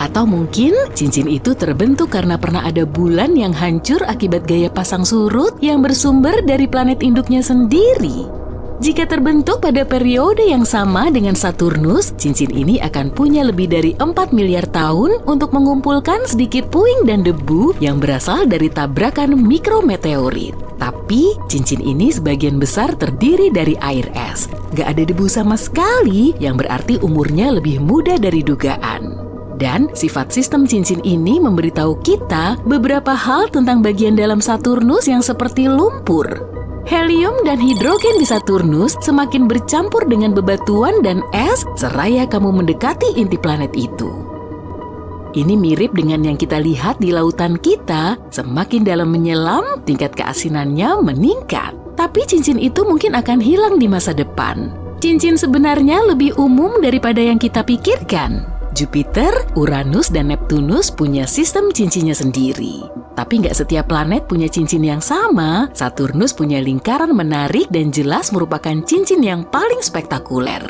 Speaker 1: Atau mungkin cincin itu terbentuk karena pernah ada bulan yang hancur akibat gaya pasang surut yang bersumber dari planet induknya sendiri. Jika terbentuk pada periode yang sama dengan Saturnus, cincin ini akan punya lebih dari 4 miliar tahun untuk mengumpulkan sedikit puing dan debu yang berasal dari tabrakan mikrometeorit. Tapi cincin ini sebagian besar terdiri dari air es. Gak ada debu sama sekali, yang berarti umurnya lebih muda dari dugaan. Dan sifat sistem cincin ini memberitahu kita beberapa hal tentang bagian dalam Saturnus yang seperti lumpur. Helium dan hidrogen di Saturnus semakin bercampur dengan bebatuan dan es seraya kamu mendekati inti planet itu. Ini mirip dengan yang kita lihat di lautan kita, semakin dalam menyelam, tingkat keasinannya meningkat. Tapi cincin itu mungkin akan hilang di masa depan. Cincin sebenarnya lebih umum daripada yang kita pikirkan. Jupiter, Uranus, dan Neptunus punya sistem cincinnya sendiri. Tapi nggak setiap planet punya cincin yang sama. Saturnus punya lingkaran menarik dan jelas merupakan cincin yang paling spektakuler.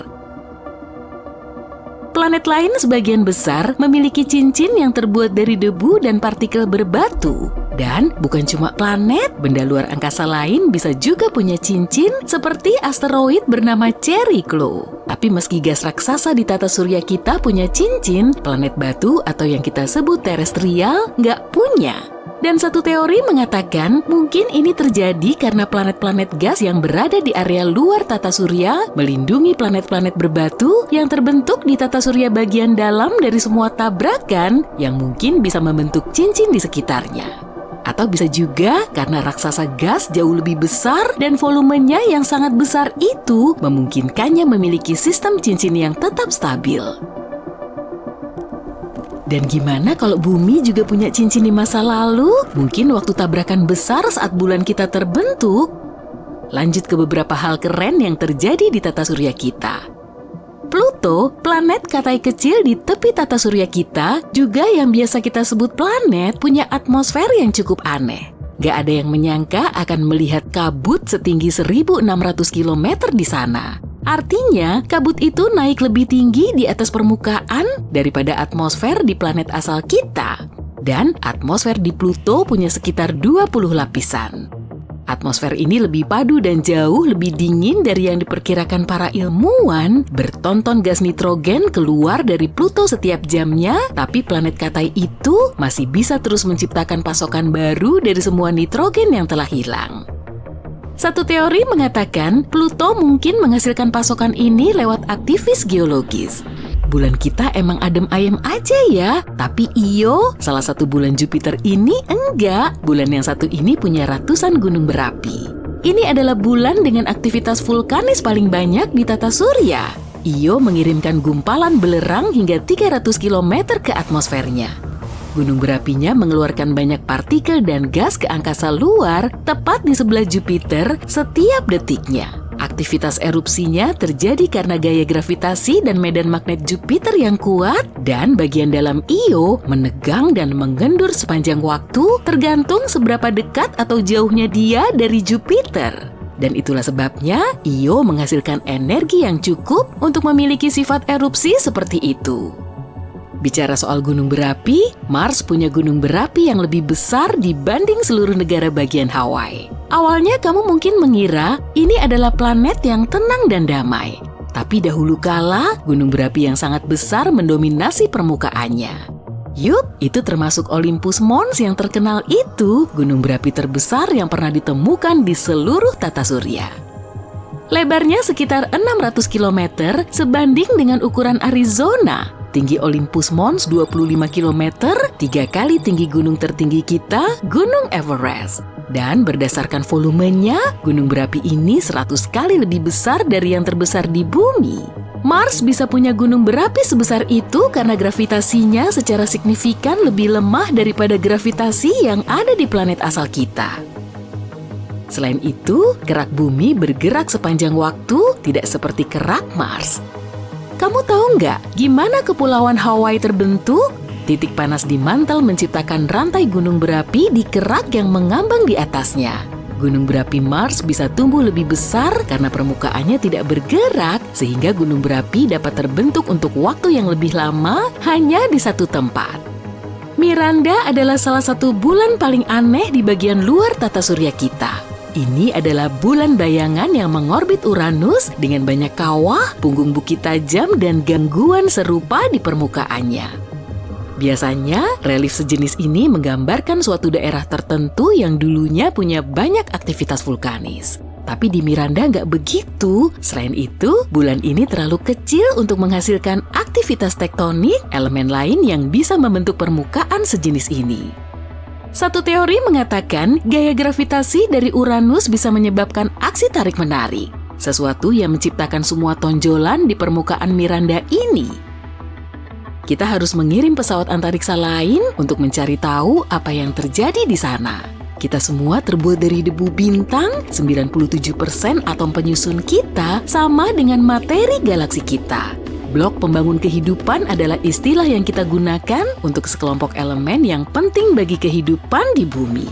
Speaker 1: Planet lain sebagian besar memiliki cincin yang terbuat dari debu dan partikel berbatu. Dan bukan cuma planet, benda luar angkasa lain bisa juga punya cincin seperti asteroid bernama Cheriklo. Tapi meski gas raksasa di tata surya kita punya cincin, planet batu atau yang kita sebut terestrial nggak punya. Dan satu teori mengatakan mungkin ini terjadi karena planet-planet gas yang berada di area luar tata surya melindungi planet-planet berbatu yang terbentuk di tata surya bagian dalam dari semua tabrakan yang mungkin bisa membentuk cincin di sekitarnya. Atau bisa juga karena raksasa gas jauh lebih besar dan volumenya yang sangat besar itu memungkinkannya memiliki sistem cincin yang tetap stabil. Dan gimana kalau bumi juga punya cincin di masa lalu? Mungkin waktu tabrakan besar saat bulan kita terbentuk. Lanjut ke beberapa hal keren yang terjadi di tata surya kita. Pluto, planet katai kecil di tepi tata surya kita, juga yang biasa kita sebut planet, punya atmosfer yang cukup aneh. Gak ada yang menyangka akan melihat kabut setinggi 1.600 km di sana. Artinya, kabut itu naik lebih tinggi di atas permukaan daripada atmosfer di planet asal kita. Dan atmosfer di Pluto punya sekitar 20 lapisan. Atmosfer ini lebih padu dan jauh lebih dingin dari yang diperkirakan para ilmuwan. Bertonton gas nitrogen keluar dari Pluto setiap jamnya, tapi planet katai itu masih bisa terus menciptakan pasokan baru dari semua nitrogen yang telah hilang. Satu teori mengatakan Pluto mungkin menghasilkan pasokan ini lewat aktivis geologis. Bulan kita emang adem ayem aja ya, tapi Io, salah satu bulan Jupiter ini enggak. Bulan yang satu ini punya ratusan gunung berapi. Ini adalah bulan dengan aktivitas vulkanis paling banyak di tata surya. Io mengirimkan gumpalan belerang hingga 300 km ke atmosfernya. Gunung berapinya mengeluarkan banyak partikel dan gas ke angkasa luar tepat di sebelah Jupiter setiap detiknya. Aktivitas erupsinya terjadi karena gaya gravitasi dan medan magnet Jupiter yang kuat, dan bagian dalam Io menegang dan menggendur sepanjang waktu tergantung seberapa dekat atau jauhnya dia dari Jupiter. Dan itulah sebabnya Io menghasilkan energi yang cukup untuk memiliki sifat erupsi seperti itu. Bicara soal gunung berapi, Mars punya gunung berapi yang lebih besar dibanding seluruh negara bagian Hawaii. Awalnya kamu mungkin mengira ini adalah planet yang tenang dan damai. Tapi dahulu kala, gunung berapi yang sangat besar mendominasi permukaannya. Yup, itu termasuk Olympus Mons yang terkenal itu, gunung berapi terbesar yang pernah ditemukan di seluruh tata surya. Lebarnya sekitar 600 km sebanding dengan ukuran Arizona. Tinggi Olympus Mons 25 km, 3 kali tinggi gunung tertinggi kita, Gunung Everest. Dan berdasarkan volumenya, gunung berapi ini 100 kali lebih besar dari yang terbesar di bumi. Mars bisa punya gunung berapi sebesar itu karena gravitasinya secara signifikan lebih lemah daripada gravitasi yang ada di planet asal kita. Selain itu, gerak bumi bergerak sepanjang waktu, tidak seperti gerak Mars. Kamu tahu nggak gimana kepulauan Hawaii terbentuk? Titik panas di mantel menciptakan rantai gunung berapi di kerak yang mengambang di atasnya. Gunung berapi Mars bisa tumbuh lebih besar karena permukaannya tidak bergerak, sehingga gunung berapi dapat terbentuk untuk waktu yang lebih lama hanya di satu tempat. Miranda adalah salah satu bulan paling aneh di bagian luar tata surya kita. Ini adalah bulan bayangan yang mengorbit Uranus dengan banyak kawah, punggung bukit tajam, dan gangguan serupa di permukaannya. Biasanya, relief sejenis ini menggambarkan suatu daerah tertentu yang dulunya punya banyak aktivitas vulkanis. Tapi di Miranda nggak begitu. Selain itu, bulan ini terlalu kecil untuk menghasilkan aktivitas tektonik, elemen lain yang bisa membentuk permukaan sejenis ini. Satu teori mengatakan gaya gravitasi dari Uranus bisa menyebabkan aksi tarik-menarik, sesuatu yang menciptakan semua tonjolan di permukaan Miranda ini. Kita harus mengirim pesawat antariksa lain untuk mencari tahu apa yang terjadi di sana. Kita semua terbuat dari debu bintang, 97% atom penyusun kita sama dengan materi galaksi kita. Blok pembangun kehidupan adalah istilah yang kita gunakan untuk sekelompok elemen yang penting bagi kehidupan di bumi.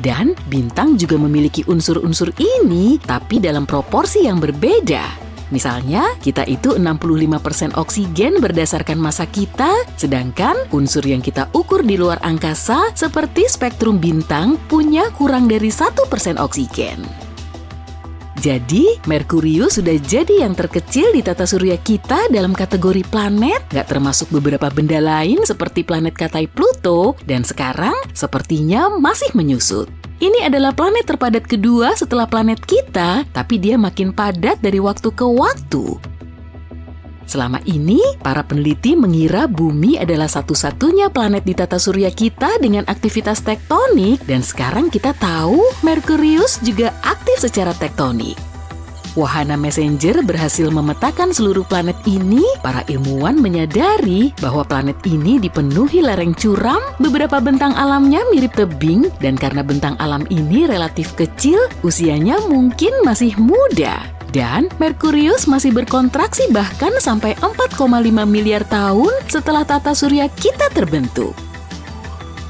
Speaker 1: Dan bintang juga memiliki unsur-unsur ini, tapi dalam proporsi yang berbeda. Misalnya, kita itu 65% oksigen berdasarkan massa kita, sedangkan unsur yang kita ukur di luar angkasa seperti spektrum bintang punya kurang dari 1% oksigen. Jadi, Merkurius sudah jadi yang terkecil di tata surya kita dalam kategori planet, nggak termasuk beberapa benda lain seperti planet Katai Pluto, dan sekarang sepertinya masih menyusut. Ini adalah planet terpadat kedua setelah planet kita, tapi dia makin padat dari waktu ke waktu. Selama ini, para peneliti mengira bumi adalah satu-satunya planet di tata surya kita dengan aktivitas tektonik, dan sekarang kita tahu Merkurius juga aktif secara tektonik. Wahana Messenger berhasil memetakan seluruh planet ini. Para ilmuwan menyadari bahwa planet ini dipenuhi lereng curam, beberapa bentang alamnya mirip tebing, dan karena bentang alam ini relatif kecil, usianya mungkin masih muda. Dan Merkurius masih berkontraksi bahkan sampai 4,5 miliar tahun setelah tata surya kita terbentuk.